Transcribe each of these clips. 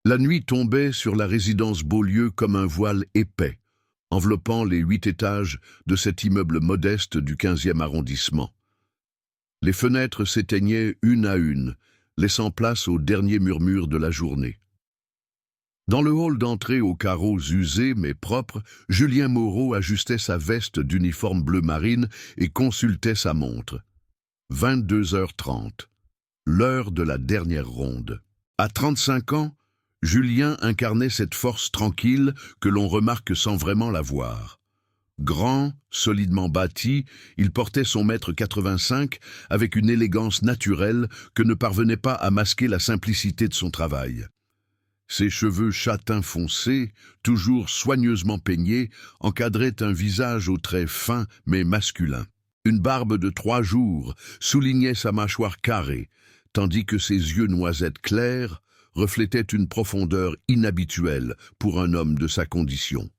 La nuit tombait sur la résidence Beaulieu comme un voile épais, enveloppant les 8 étages de cet immeuble modeste du 15e arrondissement. Les fenêtres s'éteignaient une à une, laissant place aux derniers murmures de la journée. Dans le hall d'entrée aux carreaux usés mais propres, Julien Moreau ajustait sa veste d'uniforme bleu marine et consultait sa montre. 22h30, l'heure de la dernière ronde. À 35 ans, Julien incarnait cette force tranquille que l'on remarque sans vraiment la voir. Grand, solidement bâti, il portait son mètre 85 avec une élégance naturelle que ne parvenait pas à masquer la simplicité de son travail. Ses cheveux châtains foncés, toujours soigneusement peignés, encadraient un visage aux traits fins mais masculins. Une barbe de 3 jours soulignait sa mâchoire carrée, tandis que ses yeux noisettes clairs reflétaient une profondeur inhabituelle pour un homme de sa condition.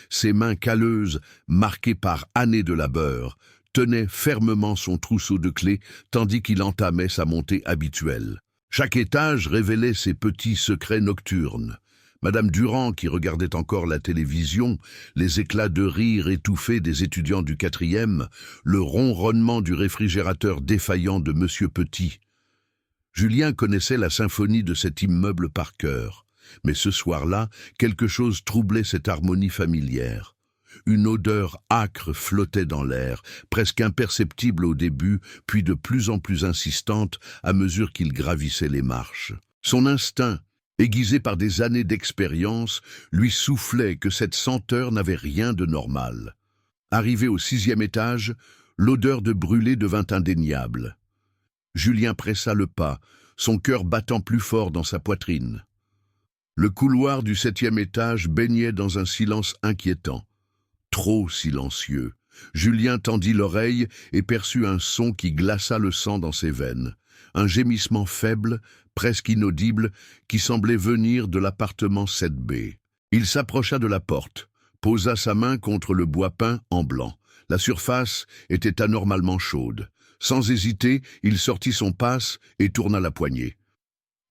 Ses mains calleuses, marquées par années de labeur, tenaient fermement son trousseau de clés tandis qu'il entamait sa montée habituelle. Chaque étage révélait ses petits secrets nocturnes. Madame Durand, qui regardait encore la télévision, les éclats de rire étouffés des étudiants du 4e, le ronronnement du réfrigérateur défaillant de Monsieur Petit. Julien connaissait la symphonie de cet immeuble par cœur, mais ce soir-là, quelque chose troublait cette harmonie familière. Une odeur âcre flottait dans l'air, presque imperceptible au début, puis de plus en plus insistante à mesure qu'il gravissait les marches. Son instinct, aiguisé par des années d'expérience, lui soufflait que cette senteur n'avait rien de normal. Arrivé au 6e étage, l'odeur de brûlé devint indéniable. Julien pressa le pas, son cœur battant plus fort dans sa poitrine. Le couloir du 7e étage baignait dans un silence inquiétant. Trop silencieux. Julien tendit l'oreille et perçut un son qui glaça le sang dans ses veines. Un gémissement faible, presque inaudible, qui semblait venir de l'appartement 7B. Il s'approcha de la porte, posa sa main contre le bois peint en blanc. La surface était anormalement chaude. Sans hésiter, il sortit son passe et tourna la poignée.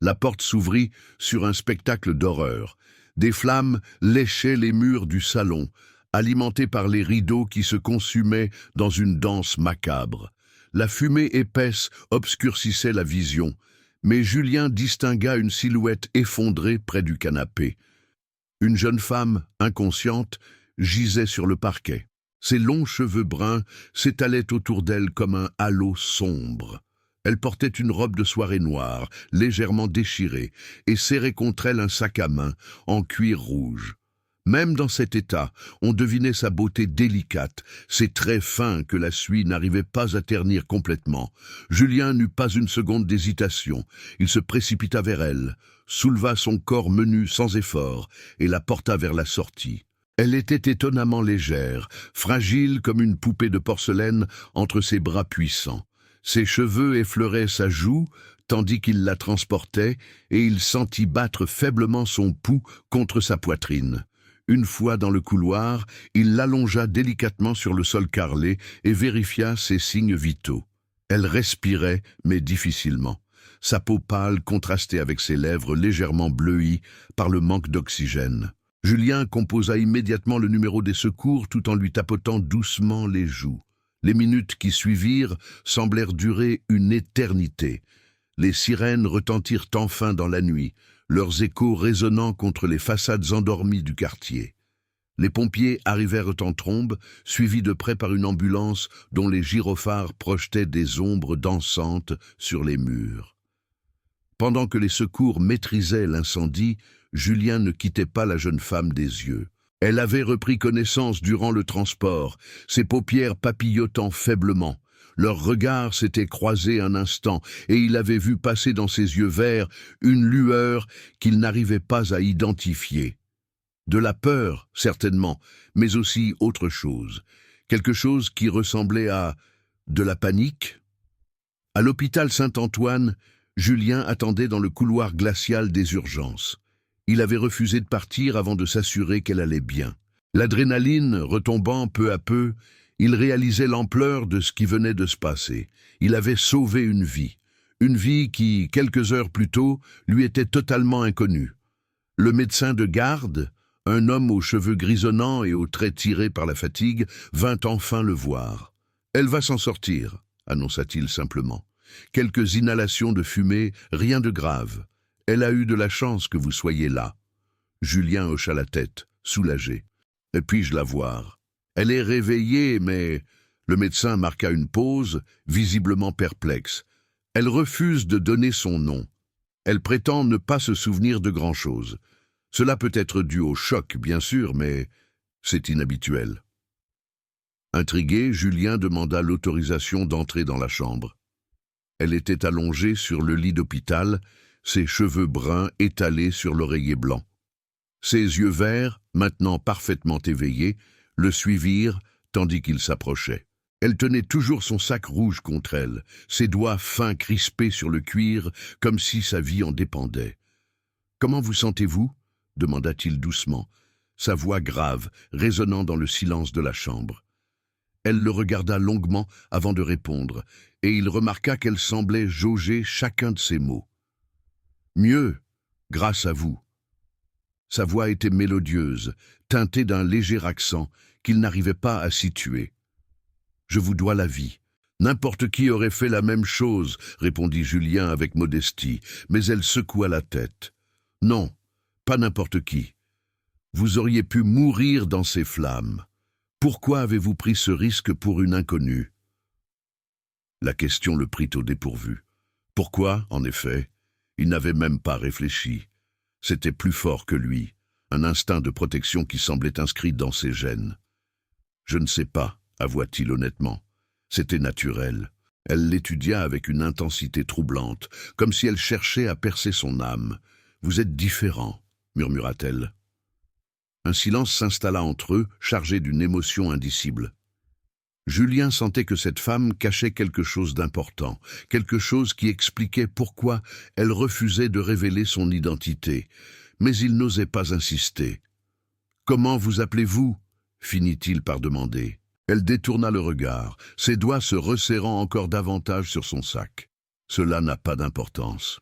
La porte s'ouvrit sur un spectacle d'horreur. Des flammes léchaient les murs du salon, alimentées par les rideaux qui se consumaient dans une danse macabre. La fumée épaisse obscurcissait la vision, mais Julien distingua une silhouette effondrée près du canapé. Une jeune femme, inconsciente, gisait sur le parquet. Ses longs cheveux bruns s'étalaient autour d'elle comme un halo sombre. Elle portait une robe de soirée noire, légèrement déchirée, et serrait contre elle un sac à main, en cuir rouge. Même dans cet état, on devinait sa beauté délicate, ses traits fins que la suie n'arrivait pas à ternir complètement. Julien n'eut pas une seconde d'hésitation. Il se précipita vers elle, souleva son corps menu sans effort, et la porta vers la sortie. Elle était étonnamment légère, fragile comme une poupée de porcelaine entre ses bras puissants. Ses cheveux effleuraient sa joue, tandis qu'il la transportait, et il sentit battre faiblement son pouls contre sa poitrine. Une fois dans le couloir, il l'allongea délicatement sur le sol carrelé et vérifia ses signes vitaux. Elle respirait, mais difficilement. Sa peau pâle contrastait avec ses lèvres légèrement bleuies par le manque d'oxygène. Julien composa immédiatement le numéro des secours tout en lui tapotant doucement les joues. Les minutes qui suivirent semblèrent durer une éternité. Les sirènes retentirent enfin dans la nuit, leurs échos résonnant contre les façades endormies du quartier. Les pompiers arrivèrent en trombe, suivis de près par une ambulance dont les gyrophares projetaient des ombres dansantes sur les murs. Pendant que les secours maîtrisaient l'incendie, Julien ne quittait pas la jeune femme des yeux. Elle avait repris connaissance durant le transport, ses paupières papillotant faiblement. Leurs regards s'étaient croisés un instant, et il avait vu passer dans ses yeux verts une lueur qu'il n'arrivait pas à identifier. De la peur, certainement, mais aussi autre chose. Quelque chose qui ressemblait à de la panique. À l'hôpital Saint-Antoine, Julien attendait dans le couloir glacial des urgences. Il avait refusé de partir avant de s'assurer qu'elle allait bien. L'adrénaline retombant peu à peu, il réalisait l'ampleur de ce qui venait de se passer. Il avait sauvé une vie qui, quelques heures plus tôt, lui était totalement inconnue. Le médecin de garde, un homme aux cheveux grisonnants et aux traits tirés par la fatigue, vint enfin le voir. « Elle va s'en sortir », annonça-t-il simplement. « Quelques inhalations de fumée, rien de grave. Elle a eu de la chance que vous soyez là. » Julien hocha la tête, soulagé. « Puis-je la voir ?»« Elle est réveillée, mais... » Le médecin marqua une pause, visiblement perplexe. « Elle refuse de donner son nom. Elle prétend ne pas se souvenir de grand-chose. Cela peut être dû au choc, bien sûr, mais c'est inhabituel. » Intrigué, Julien demanda l'autorisation d'entrer dans la chambre. Elle était allongée sur le lit d'hôpital, ses cheveux bruns étalés sur l'oreiller blanc. Ses yeux verts, maintenant parfaitement éveillés, le suivirent tandis qu'il s'approchait. Elle tenait toujours son sac rouge contre elle, ses doigts fins crispés sur le cuir, comme si sa vie en dépendait. « Comment vous sentez-vous » demanda-t-il doucement, sa voix grave, résonnant dans le silence de la chambre. Elle le regarda longuement avant de répondre, et il remarqua qu'elle semblait jauger chacun de ses mots. « Mieux, grâce à vous. » Sa voix était mélodieuse, teintée d'un léger accent qu'il n'arrivait pas à situer. « Je vous dois la vie. N'importe qui aurait fait la même chose, répondit Julien avec modestie, mais elle secoua la tête. Non, pas n'importe qui. Vous auriez pu mourir dans ces flammes. Pourquoi avez-vous pris ce risque pour une inconnue ? La question le prit au dépourvu. Pourquoi, en effet ? Il n'avait même pas réfléchi. C'était plus fort que lui, un instinct de protection qui semblait inscrit dans ses gènes. « Je ne sais pas », avoua-t-il honnêtement. C'était naturel. Elle l'étudia avec une intensité troublante, comme si elle cherchait à percer son âme. « Vous êtes différent », murmura-t-elle. Un silence s'installa entre eux, chargé d'une émotion indicible. Julien sentait que cette femme cachait quelque chose d'important, quelque chose qui expliquait pourquoi elle refusait de révéler son identité, mais il n'osait pas insister. « Comment vous appelez-vous » finit-il par demander. Elle détourna le regard, ses doigts se resserrant encore davantage sur son sac. « Cela n'a pas d'importance. »«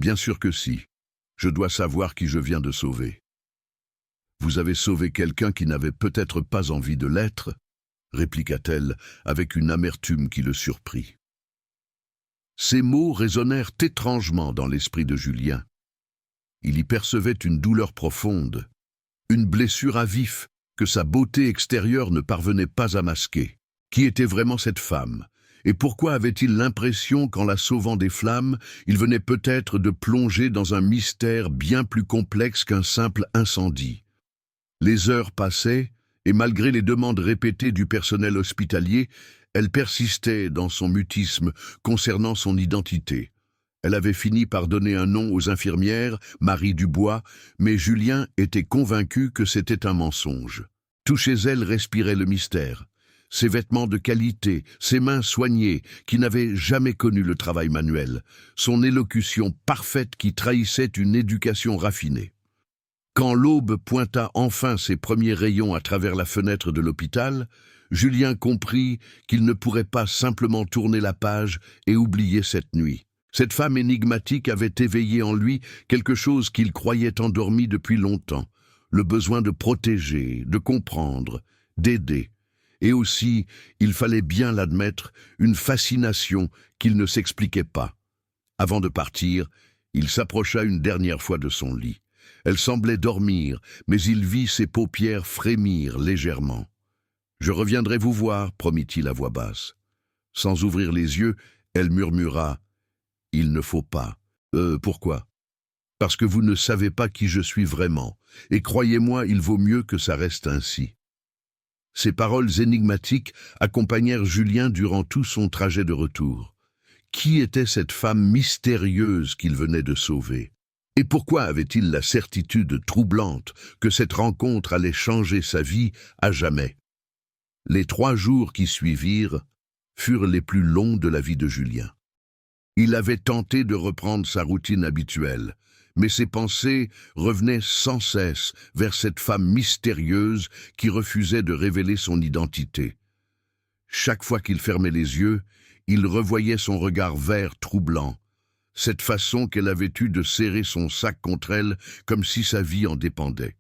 Bien sûr que si. Je dois savoir qui je viens de sauver. »« Vous avez sauvé quelqu'un qui n'avait peut-être pas envie de l'être ?» répliqua-t-elle avec une amertume qui le surprit. Ces mots résonnèrent étrangement dans l'esprit de Julien. Il y percevait une douleur profonde, une blessure à vif que sa beauté extérieure ne parvenait pas à masquer. Qui était vraiment cette femme ? Et pourquoi avait-il l'impression qu'en la sauvant des flammes, il venait peut-être de plonger dans un mystère bien plus complexe qu'un simple incendie ? Les heures passaient, et malgré les demandes répétées du personnel hospitalier, elle persistait dans son mutisme concernant son identité. Elle avait fini par donner un nom aux infirmières, Marie Dubois, mais Julien était convaincu que c'était un mensonge. Tout chez elle respirait le mystère. Ses vêtements de qualité, ses mains soignées, qui n'avaient jamais connu le travail manuel, son élocution parfaite qui trahissait une éducation raffinée. Quand l'aube pointa enfin ses premiers rayons à travers la fenêtre de l'hôpital, Julien comprit qu'il ne pourrait pas simplement tourner la page et oublier cette nuit. Cette femme énigmatique avait éveillé en lui quelque chose qu'il croyait endormi depuis longtemps, le besoin de protéger, de comprendre, d'aider, et aussi, il fallait bien l'admettre, une fascination qu'il ne s'expliquait pas. Avant de partir, il s'approcha une dernière fois de son lit. Elle semblait dormir, mais il vit ses paupières frémir légèrement. « Je reviendrai vous voir », promit-il à voix basse. Sans ouvrir les yeux, elle murmura « Il ne faut pas. » « Pourquoi ?»« Parce que vous ne savez pas qui je suis vraiment, et croyez-moi, il vaut mieux que ça reste ainsi. » Ces paroles énigmatiques accompagnèrent Julien durant tout son trajet de retour. Qui était cette femme mystérieuse qu'il venait de sauver ? Et pourquoi avait-il la certitude troublante que cette rencontre allait changer sa vie à jamais ? Les 3 jours qui suivirent furent les plus longs de la vie de Julien. Il avait tenté de reprendre sa routine habituelle, mais ses pensées revenaient sans cesse vers cette femme mystérieuse qui refusait de révéler son identité. Chaque fois qu'il fermait les yeux, il revoyait son regard vert troublant, cette façon qu'elle avait eue de serrer son sac contre elle comme si sa vie en dépendait.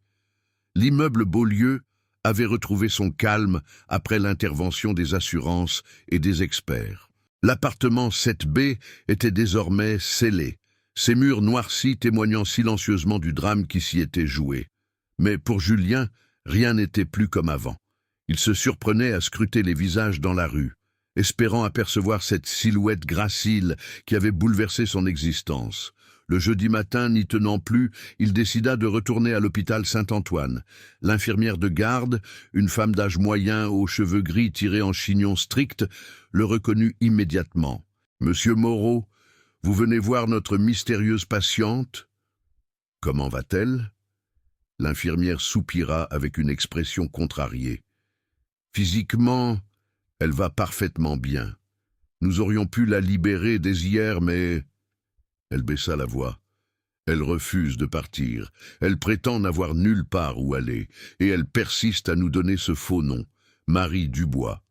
L'immeuble Beaulieu avait retrouvé son calme après l'intervention des assurances et des experts. L'appartement 7B était désormais scellé, ses murs noircis témoignant silencieusement du drame qui s'y était joué. Mais pour Julien, rien n'était plus comme avant. Il se surprenait à scruter les visages dans la rue, espérant apercevoir cette silhouette gracile qui avait bouleversé son existence. Le jeudi matin, n'y tenant plus, il décida de retourner à l'hôpital Saint-Antoine. L'infirmière de garde, une femme d'âge moyen aux cheveux gris tirés en chignon strict, le reconnut immédiatement. « Monsieur Moreau, vous venez voir notre mystérieuse patiente ? Comment va-t-elle » L'infirmière soupira avec une expression contrariée. « Physiquement, elle va parfaitement bien. Nous aurions pu la libérer dès hier, mais... » Elle baissa la voix. Elle refuse de partir. Elle prétend n'avoir nulle part où aller, et elle persiste à nous donner ce faux nom, Marie Dubois.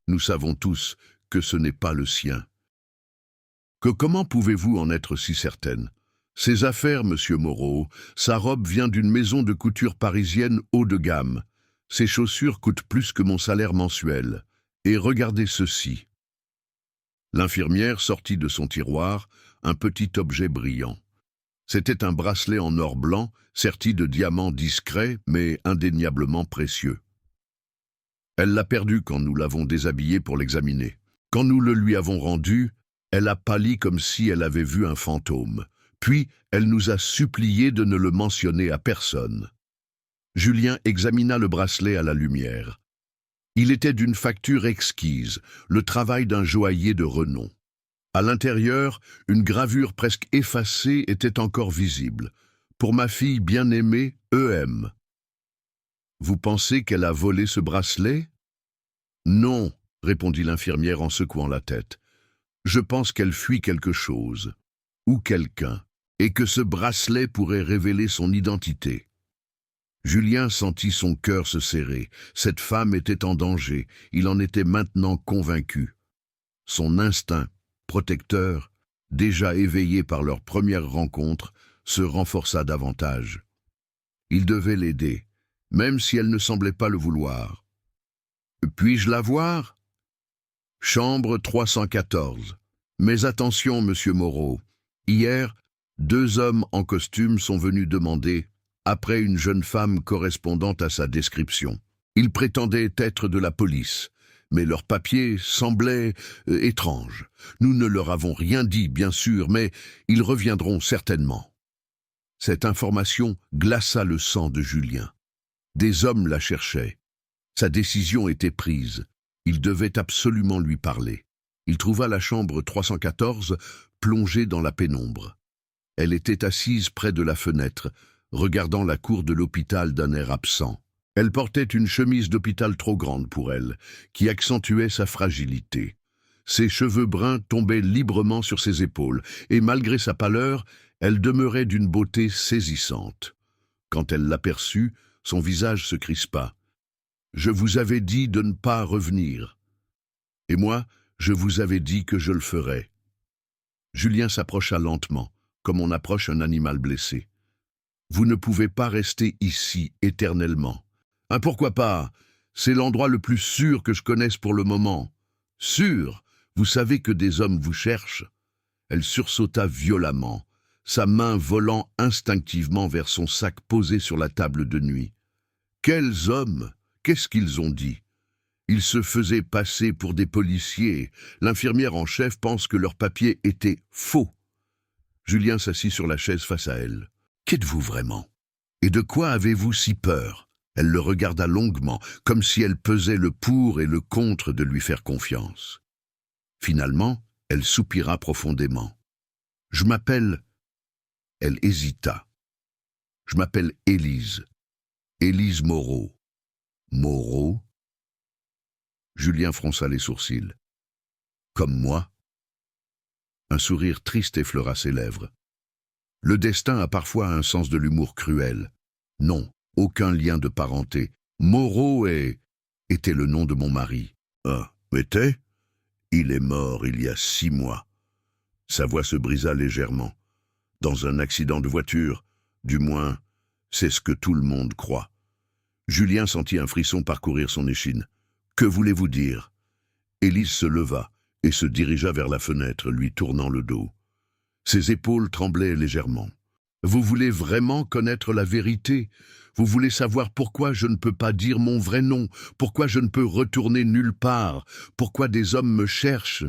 Nous savons tous que ce n'est pas le sien. Comment pouvez-vous en être si certaine ? Ses affaires, monsieur Moreau, sa robe vient d'une maison de couture parisienne haut de gamme. Ses chaussures coûtent plus que mon salaire mensuel. Et regardez ceci. L'infirmière sortit de son tiroir un petit objet brillant. C'était un bracelet en or blanc, serti de diamants discrets, mais indéniablement précieux. Elle l'a perdu quand nous l'avons déshabillé pour l'examiner. Quand nous le lui avons rendu, elle a pâli comme si elle avait vu un fantôme. Puis, elle nous a supplié de ne le mentionner à personne. Julien examina le bracelet à la lumière. Il était d'une facture exquise, le travail d'un joaillier de renom. À l'intérieur, une gravure presque effacée était encore visible. Pour ma fille bien-aimée, E.M. Vous pensez qu'elle a volé ce bracelet ? Non, répondit l'infirmière en secouant la tête. Je pense qu'elle fuit quelque chose, ou quelqu'un, et que ce bracelet pourrait révéler son identité. Julien sentit son cœur se serrer. Cette femme était en danger, il en était maintenant convaincu. Son instinct protecteur, déjà éveillé par leur première rencontre, se renforça davantage. Il devait l'aider, même si elle ne semblait pas le vouloir. « Puis-je la voir ?» Chambre 314. Mais attention, monsieur Moreau. Hier, 2 hommes en costume sont venus demander, après une jeune femme correspondant à sa description. Ils prétendaient être de la police. Mais leurs papiers semblaient étranges. Nous ne leur avons rien dit, bien sûr, mais ils reviendront certainement. Cette information glaça le sang de Julien. Des hommes la cherchaient. Sa décision était prise. Il devait absolument lui parler. Il trouva la chambre 314 plongée dans la pénombre. Elle était assise près de la fenêtre, regardant la cour de l'hôpital d'un air absent. Elle portait une chemise d'hôpital trop grande pour elle, qui accentuait sa fragilité. Ses cheveux bruns tombaient librement sur ses épaules, et malgré sa pâleur, elle demeurait d'une beauté saisissante. Quand elle l'aperçut, son visage se crispa. « Je vous avais dit de ne pas revenir. Et moi, je vous avais dit que je le ferais. » Julien s'approcha lentement, comme on approche un animal blessé. « Vous ne pouvez pas rester ici éternellement. » « Pourquoi pas? C'est l'endroit le plus sûr que je connaisse pour le moment. »« Sûr? Vous savez que des hommes vous cherchent ?» Elle sursauta violemment, sa main volant instinctivement vers son sac posé sur la table de nuit. « Quels hommes? Qu'est-ce qu'ils ont dit? Ils se faisaient passer pour des policiers. L'infirmière en chef pense que leurs papiers étaient faux. » Julien s'assit sur la chaise face à elle. « Qu'êtes-vous vraiment? Et de quoi avez-vous si peur ?» Elle le regarda longuement, comme si elle pesait le pour et le contre de lui faire confiance. Finalement, elle soupira profondément. « Je m'appelle... » Elle hésita. « Je m'appelle Élise. Élise Moreau. »« Moreau ?» Julien fronça les sourcils. « Comme moi ?» Un sourire triste effleura ses lèvres. « Le destin a parfois un sens de l'humour cruel. Non. Aucun lien de parenté. Moreau était le nom de mon mari. » « Ah, était ? Il est mort il y a 6 mois. » Sa voix se brisa légèrement. Dans un accident de voiture, du moins, c'est ce que tout le monde croit. Julien sentit un frisson parcourir son échine. « Que voulez-vous dire ?» Élise se leva et se dirigea vers la fenêtre, lui tournant le dos. Ses épaules tremblaient légèrement. « Vous voulez vraiment connaître la vérité ? Vous voulez savoir pourquoi je ne peux pas dire mon vrai nom, pourquoi je ne peux retourner nulle part, pourquoi des hommes me cherchent ? »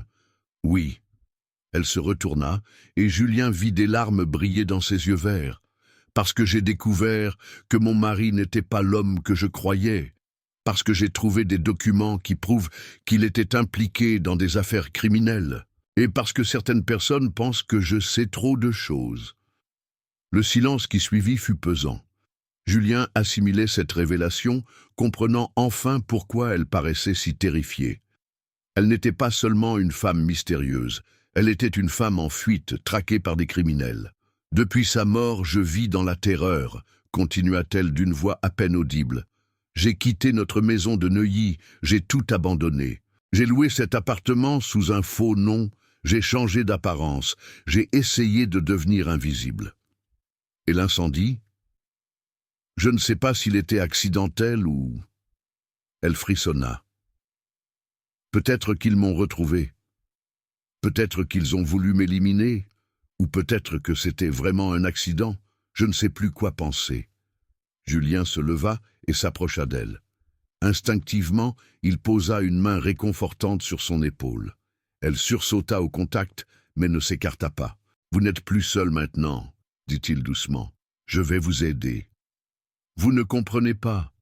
Oui. Elle se retourna, et Julien vit des larmes briller dans ses yeux verts. « Parce que j'ai découvert que mon mari n'était pas l'homme que je croyais. Parce que j'ai trouvé des documents qui prouvent qu'il était impliqué dans des affaires criminelles. Et parce que certaines personnes pensent que je sais trop de choses. » Le silence qui suivit fut pesant. Julien assimilait cette révélation, comprenant enfin pourquoi elle paraissait si terrifiée. Elle n'était pas seulement une femme mystérieuse, elle était une femme en fuite, traquée par des criminels. « Depuis sa mort, je vis dans la terreur », continua-t-elle d'une voix à peine audible. « J'ai quitté notre maison de Neuilly, j'ai tout abandonné. J'ai loué cet appartement sous un faux nom, j'ai changé d'apparence, j'ai essayé de devenir invisible. » Et l'incendie ? Je ne sais pas s'il était accidentel ou... Elle frissonna. Peut-être qu'ils m'ont retrouvé. Peut-être qu'ils ont voulu m'éliminer. Ou peut-être que c'était vraiment un accident. Je ne sais plus quoi penser. Julien se leva et s'approcha d'elle. Instinctivement, il posa une main réconfortante sur son épaule. Elle sursauta au contact, mais ne s'écarta pas. « Vous n'êtes plus seul maintenant, » dit-il doucement. « Je vais vous aider. » « Vous ne comprenez pas. »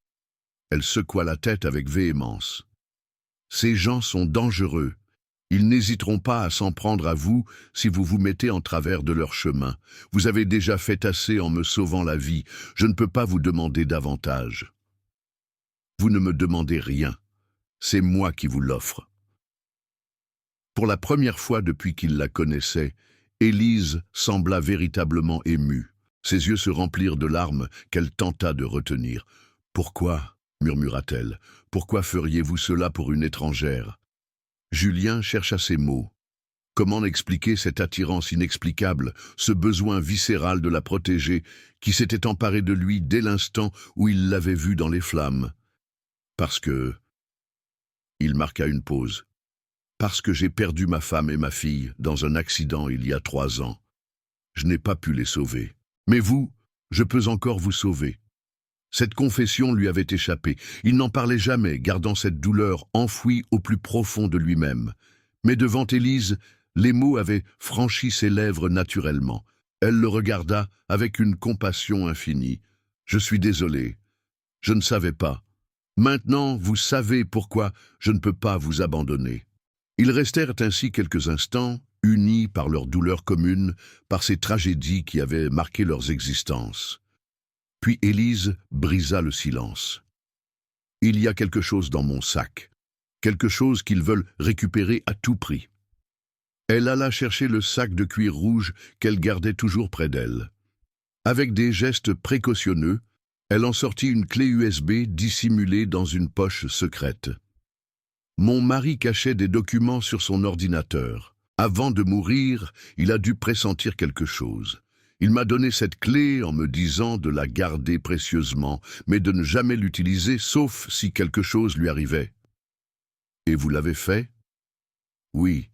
Elle secoua la tête avec véhémence. « Ces gens sont dangereux. Ils n'hésiteront pas à s'en prendre à vous si vous vous mettez en travers de leur chemin. Vous avez déjà fait assez en me sauvant la vie. Je ne peux pas vous demander davantage. » « Vous ne me demandez rien. C'est moi qui vous l'offre. » Pour la première fois depuis qu'il la connaissait, Élise sembla véritablement émue. Ses yeux se remplirent de larmes qu'elle tenta de retenir. « Pourquoi ?» murmura-t-elle. « Pourquoi feriez-vous cela pour une étrangère ?» Julien chercha ses mots. Comment expliquer cette attirance inexplicable, ce besoin viscéral de la protéger, qui s'était emparé de lui dès l'instant où il l'avait vue dans les flammes ? Parce que... Il marqua une pause. Parce que j'ai perdu ma femme et ma fille dans un accident il y a 3 ans. Je n'ai pas pu les sauver. Mais vous, je peux encore vous sauver. Cette confession lui avait échappé. Il n'en parlait jamais, gardant cette douleur enfouie au plus profond de lui-même. Mais devant Élise, les mots avaient franchi ses lèvres naturellement. Elle le regarda avec une compassion infinie. « Je suis désolé. Je ne savais pas. Maintenant, vous savez pourquoi je ne peux pas vous abandonner. » Ils restèrent ainsi quelques instants, unis par leur douleur commune, par ces tragédies qui avaient marqué leurs existences. Puis Élise brisa le silence. « Il y a quelque chose dans mon sac, quelque chose qu'ils veulent récupérer à tout prix. » Elle alla chercher le sac de cuir rouge qu'elle gardait toujours près d'elle. Avec des gestes précautionneux, elle en sortit une clé USB dissimulée dans une poche secrète. Mon mari cachait des documents sur son ordinateur. Avant de mourir, il a dû pressentir quelque chose. Il m'a donné cette clé en me disant de la garder précieusement, mais de ne jamais l'utiliser sauf si quelque chose lui arrivait. Et vous l'avez fait ? Oui.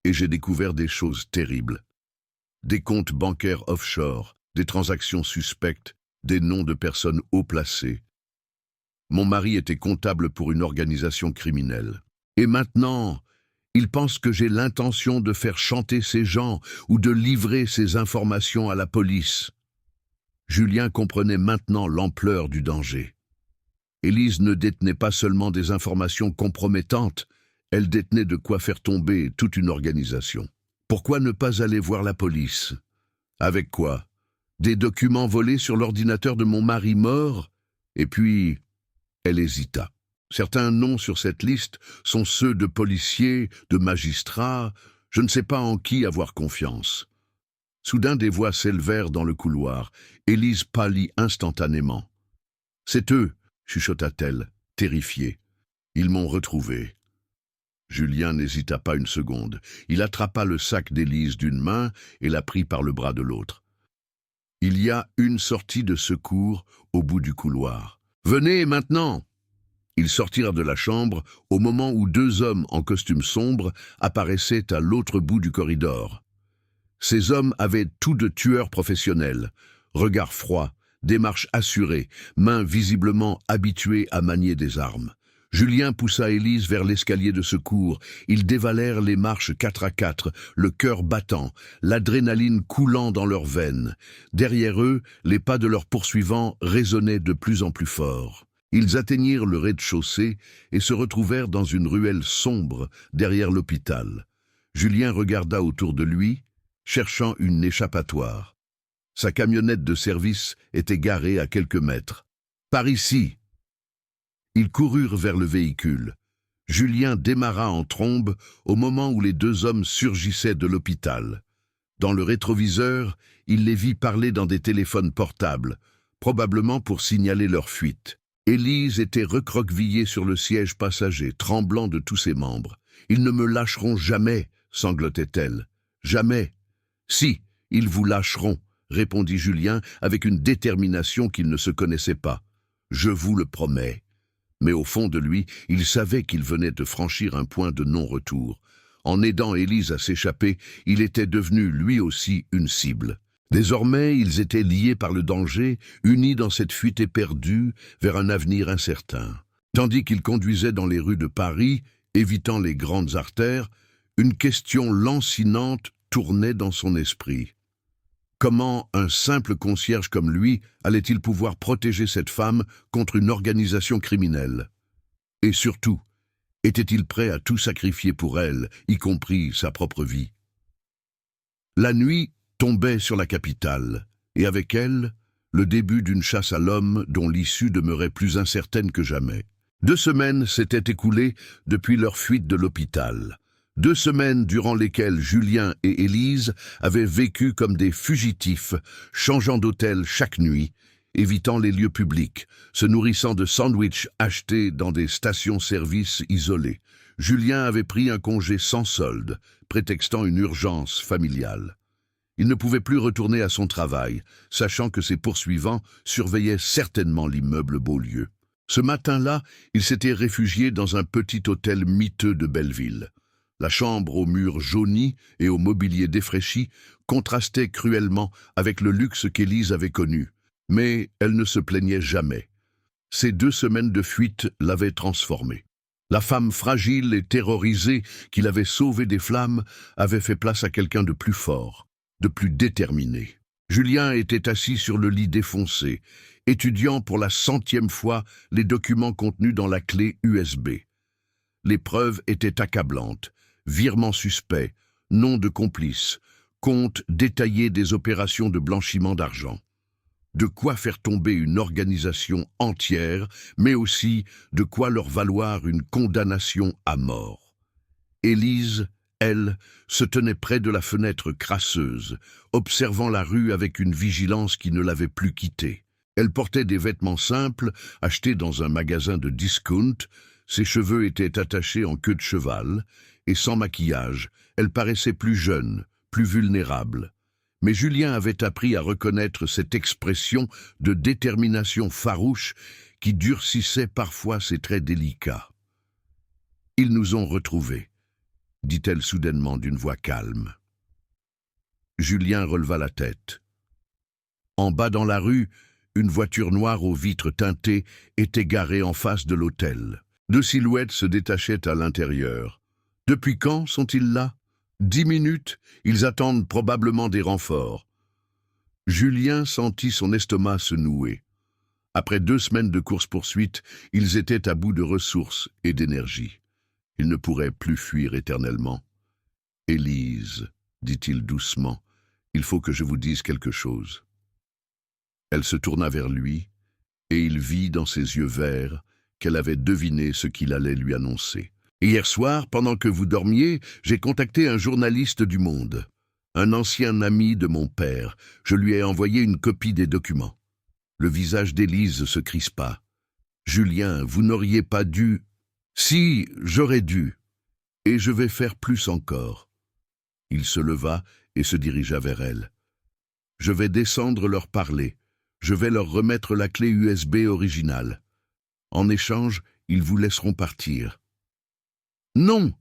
Et j'ai découvert des choses terribles. Des comptes bancaires offshore, des transactions suspectes, des noms de personnes haut placées. Mon mari était comptable pour une organisation criminelle. Et maintenant, il pense que j'ai l'intention de faire chanter ces gens ou de livrer ces informations à la police. Julien comprenait maintenant l'ampleur du danger. Élise ne détenait pas seulement des informations compromettantes, elle détenait de quoi faire tomber toute une organisation. Pourquoi ne pas aller voir la police? Avec quoi? Des documents volés sur l'ordinateur de mon mari mort? Et puis... Elle hésita. Certains noms sur cette liste sont ceux de policiers, de magistrats, je ne sais pas en qui avoir confiance. Soudain des voix s'élevèrent dans le couloir. Élise pâlit instantanément. « C'est eux !» chuchota-t-elle, terrifiée. « Ils m'ont retrouvée. » Julien n'hésita pas une seconde. Il attrapa le sac d'Élise d'une main et la prit par le bras de l'autre. Il y a une sortie de secours au bout du couloir. Venez maintenant! Ils sortirent de la chambre au moment où deux hommes en costume sombre apparaissaient à l'autre bout du corridor. Ces hommes avaient tout de tueurs professionnels, regard froid, démarche assurée, mains visiblement habituées à manier des armes. Julien poussa Élise vers l'escalier de secours. Ils dévalèrent les marches 4 à 4, le cœur battant, l'adrénaline coulant dans leurs veines. Derrière eux, les pas de leurs poursuivants résonnaient de plus en plus fort. Ils atteignirent le rez-de-chaussée et se retrouvèrent dans une ruelle sombre derrière l'hôpital. Julien regarda autour de lui, cherchant une échappatoire. Sa camionnette de service était garée à quelques mètres. « Par ici !» Ils coururent vers le véhicule. Julien démarra en trombe au moment où les deux hommes surgissaient de l'hôpital. Dans le rétroviseur, il les vit parler dans des téléphones portables, probablement pour signaler leur fuite. Élise était recroquevillée sur le siège passager, tremblant de tous ses membres. « Ils ne me lâcheront jamais !» sanglotait-elle. « Jamais !»« Si, ils vous lâcheront !» répondit Julien avec une détermination qu'il ne se connaissait pas. « Je vous le promets. » Mais au fond de lui, il savait qu'il venait de franchir un point de non-retour. En aidant Élise à s'échapper, il était devenu lui aussi une cible. Désormais, ils étaient liés par le danger, unis dans cette fuite éperdue vers un avenir incertain. Tandis qu'il conduisait dans les rues de Paris, évitant les grandes artères, une question lancinante tournait dans son esprit. Comment un simple concierge comme lui allait-il pouvoir protéger cette femme contre une organisation criminelle? Et surtout, était-il prêt à tout sacrifier pour elle, y compris sa propre vie? La nuit tombait sur la capitale, et avec elle, le début d'une chasse à l'homme dont l'issue demeurait plus incertaine que jamais. 2 semaines s'étaient écoulées depuis leur fuite de l'hôpital. 2 semaines durant lesquelles Julien et Élise avaient vécu comme des fugitifs, changeant d'hôtel chaque nuit, évitant les lieux publics, se nourrissant de sandwichs achetés dans des stations-service isolées. Julien avait pris un congé sans solde, prétextant une urgence familiale. Il ne pouvait plus retourner à son travail, sachant que ses poursuivants surveillaient certainement l'immeuble Beaulieu. Ce matin-là, il s'était réfugié dans un petit hôtel miteux de Belleville. La chambre aux murs jaunis et au mobilier défraîchi contrastait cruellement avec le luxe qu'Élise avait connu. Mais elle ne se plaignait jamais. Ces 2 semaines de fuite l'avaient transformée. La femme fragile et terrorisée qu'il avait sauvée des flammes avait fait place à quelqu'un de plus fort, de plus déterminé. Julien était assis sur le lit défoncé, étudiant pour la 100e fois les documents contenus dans la clé USB. Les preuves étaient accablantes. Virements suspects, noms de complices, comptes détaillés des opérations de blanchiment d'argent. De quoi faire tomber une organisation entière, mais aussi de quoi leur valoir une condamnation à mort. Élise, elle, se tenait près de la fenêtre crasseuse, observant la rue avec une vigilance qui ne l'avait plus quittée. Elle portait des vêtements simples, achetés dans un magasin de discount. Ses cheveux étaient attachés en queue de cheval, et sans maquillage, elle paraissait plus jeune, plus vulnérable. Mais Julien avait appris à reconnaître cette expression de détermination farouche qui durcissait parfois ses traits délicats. « Ils nous ont retrouvés », dit-elle soudainement d'une voix calme. Julien releva la tête. En bas dans la rue, une voiture noire aux vitres teintées était garée en face de l'hôtel. 2 silhouettes se détachaient à l'intérieur. Depuis quand sont-ils là? 10 minutes, ils attendent probablement des renforts. Julien sentit son estomac se nouer. Après 2 semaines de course-poursuite, ils étaient à bout de ressources et d'énergie. Ils ne pourraient plus fuir éternellement. « Élise, dit-il doucement, il faut que je vous dise quelque chose. » Elle se tourna vers lui, et il vit dans ses yeux verts qu'elle avait deviné ce qu'il allait lui annoncer. Hier soir, pendant que vous dormiez, j'ai contacté un journaliste du Monde, un ancien ami de mon père. Je lui ai envoyé une copie des documents. Le visage d'Élise se crispa. « Julien, vous n'auriez pas dû... » « Si, j'aurais dû. Et je vais faire plus encore. Il se leva et se dirigea vers elle. Je vais descendre leur parler. Je vais leur remettre la clé USB originale. En échange, ils vous laisseront partir. Non!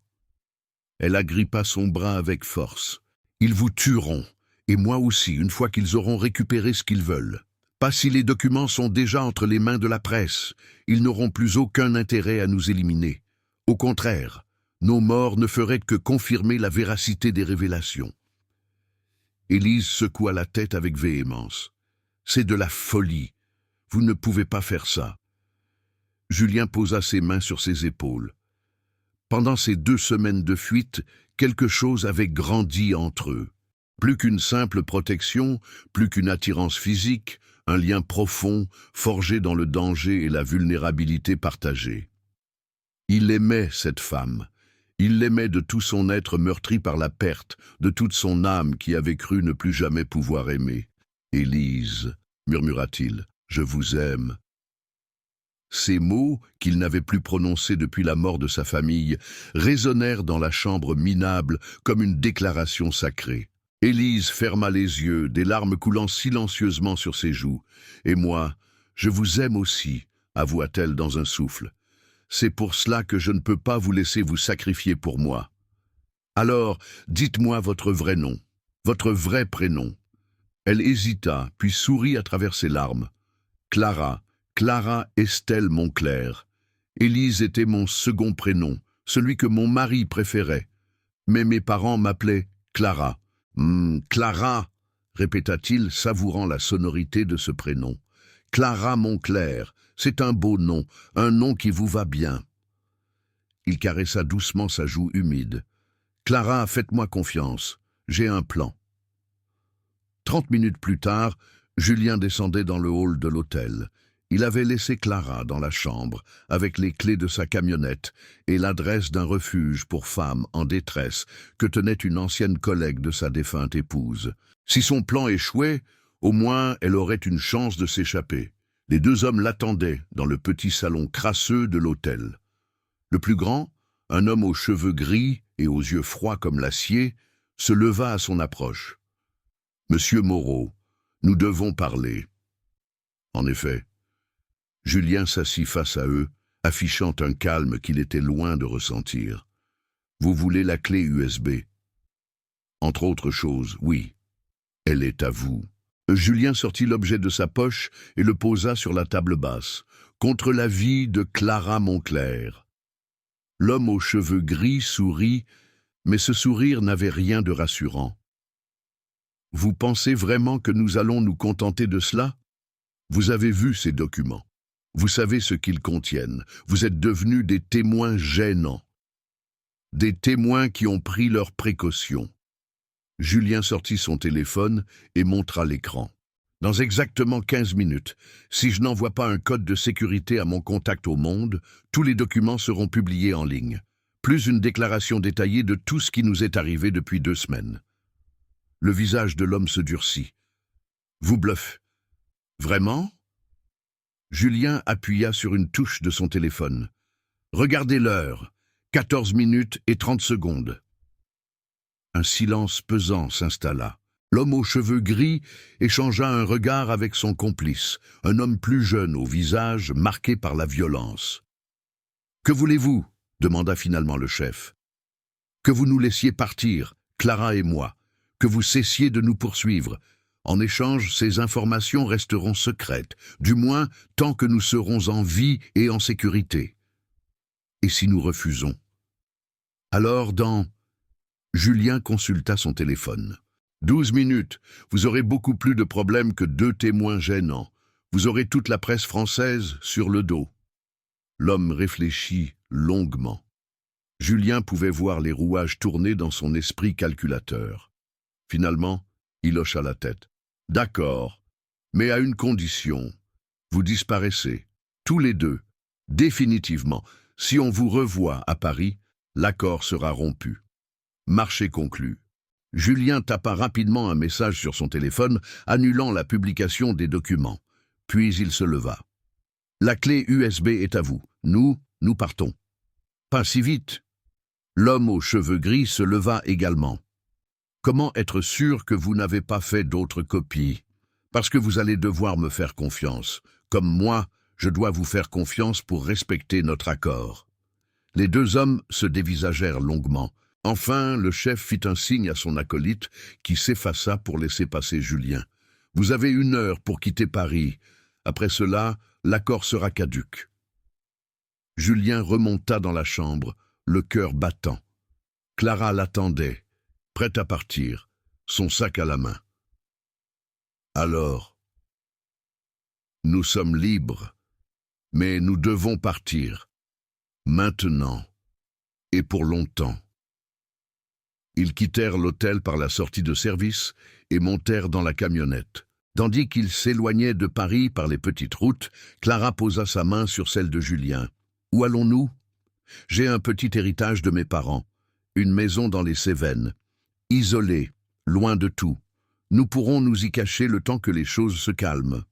Elle agrippa son bras avec force. Ils vous tueront, et moi aussi, une fois qu'ils auront récupéré ce qu'ils veulent. Pas si les documents sont déjà entre les mains de la presse. Ils n'auront plus aucun intérêt à nous éliminer. Au contraire, nos morts ne feraient que confirmer la véracité des révélations. Élise secoua la tête avec véhémence. C'est de la folie. Vous ne pouvez pas faire ça. Julien posa ses mains sur ses épaules. Pendant ces 2 semaines de fuite, quelque chose avait grandi entre eux. Plus qu'une simple protection, plus qu'une attirance physique, un lien profond, forgé dans le danger et la vulnérabilité partagée. Il aimait cette femme. Il l'aimait de tout son être meurtri par la perte, de toute son âme qui avait cru ne plus jamais pouvoir aimer. « Élise, murmura-t-il, je vous aime. » Ces mots, qu'il n'avait plus prononcés depuis la mort de sa famille, résonnèrent dans la chambre minable comme une déclaration sacrée. Élise ferma les yeux, des larmes coulant silencieusement sur ses joues. « Et moi, je vous aime aussi, » avoua-t-elle dans un souffle. « C'est pour cela que je ne peux pas vous laisser vous sacrifier pour moi. Alors, dites-moi votre vrai nom, votre vrai prénom. » Elle hésita, puis sourit à travers ses larmes. « Clara. Clara Estelle Monclerc. Élise était mon second prénom, celui que mon mari préférait. Mais mes parents m'appelaient Clara. Clara, répéta-t-il, savourant la sonorité de ce prénom. Clara Monclerc, c'est un beau nom, un nom qui vous va bien. Il caressa doucement sa joue humide. Clara, faites-moi confiance, j'ai un plan. 30 minutes plus tard, Julien descendait dans le hall de l'hôtel. Il avait laissé Clara dans la chambre, avec les clés de sa camionnette et l'adresse d'un refuge pour femmes en détresse que tenait une ancienne collègue de sa défunte épouse. Si son plan échouait, au moins elle aurait une chance de s'échapper. Les 2 hommes l'attendaient dans le petit salon crasseux de l'hôtel. Le plus grand, un homme aux cheveux gris et aux yeux froids comme l'acier, se leva à son approche. « Monsieur Moreau, nous devons parler. » En effet, Julien s'assit face à eux, affichant un calme qu'il était loin de ressentir. « Vous voulez la clé USB ?»« Entre autres choses, oui. Elle est à vous. » Julien sortit l'objet de sa poche et le posa sur la table basse, contre la vie de Clara Monclerc. L'homme aux cheveux gris sourit, mais ce sourire n'avait rien de rassurant. « Vous pensez vraiment que nous allons nous contenter de cela? Vous avez vu ces documents. Vous savez ce qu'ils contiennent. Vous êtes devenus des témoins gênants. Des témoins qui ont pris leurs précautions. » Julien sortit son téléphone et montra l'écran. « Dans exactement 15 minutes, si je n'envoie pas un code de sécurité à mon contact au monde, tous les documents seront publiés en ligne. Plus une déclaration détaillée de tout ce qui nous est arrivé depuis 2 semaines. » Le visage de l'homme se durcit. « Vous bluffez. Vraiment ?» Julien appuya sur une touche de son téléphone. « Regardez l'heure. 14 minutes et 30 secondes. » Un silence pesant s'installa. L'homme aux cheveux gris échangea un regard avec son complice, un homme plus jeune au visage marqué par la violence. « Que voulez-vous » demanda finalement le chef. « Que vous nous laissiez partir, Clara et moi, que vous cessiez de nous poursuivre. En échange, ces informations resteront secrètes, du moins tant que nous serons en vie et en sécurité. Et si nous refusons? Alors Julien consulta son téléphone. 12 minutes, vous aurez beaucoup plus de problèmes que 2 témoins gênants. Vous aurez toute la presse française sur le dos. L'homme réfléchit longuement. Julien pouvait voir les rouages tourner dans son esprit calculateur. Finalement, il hocha la tête. « D'accord, mais à une condition. Vous disparaissez, tous les 2, définitivement. Si on vous revoit à Paris, l'accord sera rompu. » Marché conclu. Julien tapa rapidement un message sur son téléphone, annulant la publication des documents. Puis il se leva. « La clé USB est à vous. Nous partons. » « Pas si vite. » L'homme aux cheveux gris se leva également. Comment être sûr que vous n'avez pas fait d'autres copies? Parce que vous allez devoir me faire confiance. Comme moi, je dois vous faire confiance pour respecter notre accord. Les deux hommes se dévisagèrent longuement. Enfin, le chef fit un signe à son acolyte qui s'effaça pour laisser passer Julien. « Vous avez 1 heure pour quitter Paris. Après cela, l'accord sera caduc. » Julien remonta dans la chambre, le cœur battant. Clara l'attendait, prête à partir, son sac à la main. « Alors, nous sommes libres, mais nous devons partir, maintenant et pour longtemps. » Ils quittèrent l'hôtel par la sortie de service et montèrent dans la camionnette. Tandis qu'ils s'éloignaient de Paris par les petites routes, Clara posa sa main sur celle de Julien. « Où allons-nous ? J'ai un petit héritage de mes parents, une maison dans les Cévennes, isolée, loin de tout. Nous pourrons nous y cacher le temps que les choses se calment. »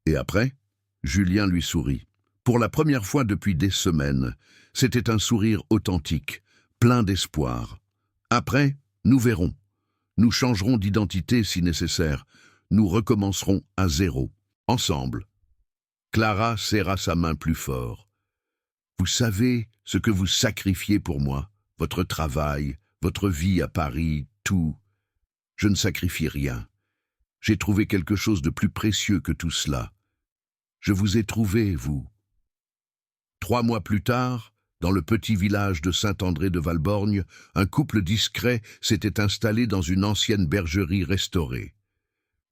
Et après, Julien lui sourit. Pour la première fois depuis des semaines, c'était un sourire authentique, plein d'espoir. Après, nous verrons. Nous changerons d'identité si nécessaire. Nous recommencerons à zéro, ensemble. Clara serra sa main plus fort. Vous savez ce que vous sacrifiez pour moi, votre travail, votre vie à Paris, tout. Je ne sacrifie rien. J'ai trouvé quelque chose de plus précieux que tout cela. Je vous ai trouvé, vous. 3 mois plus tard, dans le petit village de Saint-André de Valborgne, un couple discret s'était installé dans une ancienne bergerie restaurée.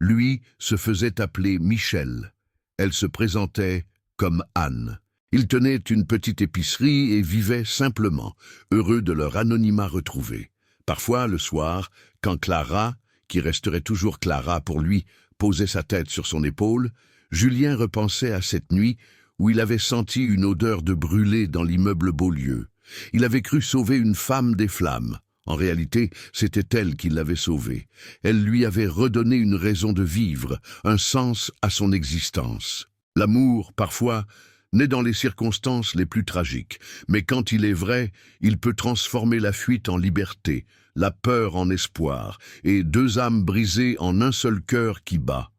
Lui se faisait appeler Michel. Elle se présentait comme Anne. Ils tenaient une petite épicerie et vivaient simplement, heureux de leur anonymat retrouvé. Parfois, le soir, quand Clara, qui resterait toujours Clara pour lui, posait sa tête sur son épaule, Julien repensait à cette nuit où il avait senti une odeur de brûlé dans l'immeuble Beaulieu. Il avait cru sauver une femme des flammes. En réalité, c'était elle qui l'avait sauvée. Elle lui avait redonné une raison de vivre, un sens à son existence. L'amour, parfois, naît dans les circonstances les plus tragiques, mais quand il est vrai, il peut transformer la fuite en liberté, la peur en espoir, et 2 âmes brisées en un seul cœur qui bat.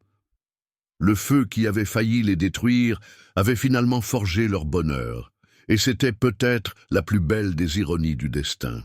Le feu qui avait failli les détruire avait finalement forgé leur bonheur, et c'était peut-être la plus belle des ironies du destin.